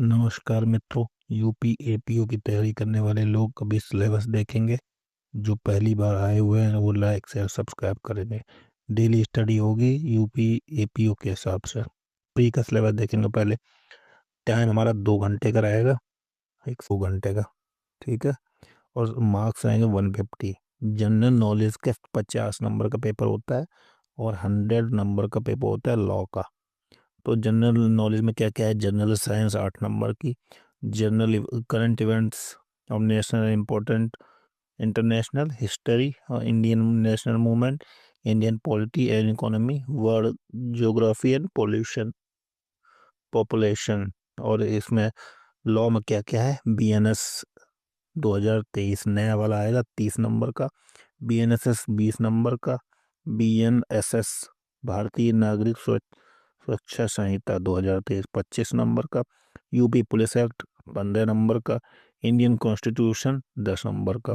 नमस्कार मित्रों। UP APO की तैयारी करने वाले लोग अभी सिलेबस देखेंगे। जो पहली बार आए हुए हैं वो लाइक शेयर सब्सक्राइब करेंगे। डेली स्टडी होगी यूपी एपीओ के हिसाब से। प्री का सिलेबस देखेंगे पहले। टाइम हमारा 2 घंटे का रहेगा, 1 घंटे का। ठीक है। और मार्क्स रहेंगे 150। जनरल नॉलेज के 50 नंबर का पेपर होता है और 100 नंबर का पेपर होता है लॉ का। तो जनरल नॉलेज में क्या क्या है? जनरल साइंस 8 नंबर की, जनरल करंट इवेंट्स और नेशनल इम्पोर्टेंट, इंटरनेशनल हिस्ट्री और Indian national movement, Indian polity and economy, world geography and pollution population. और इसमें लॉ में क्या क्या है? बीएनएस 2023 नया वाला आएगा 30 नंबर का, बीएनएसएस 20 नंबर का, बीएनएसएस भारतीय नागरिक सुरक्षा संहिता 2023 25 नंबर का, यूपी पुलिस एक्ट 15 नंबर का, इंडियन कॉन्स्टिट्यूशन 10 नंबर का।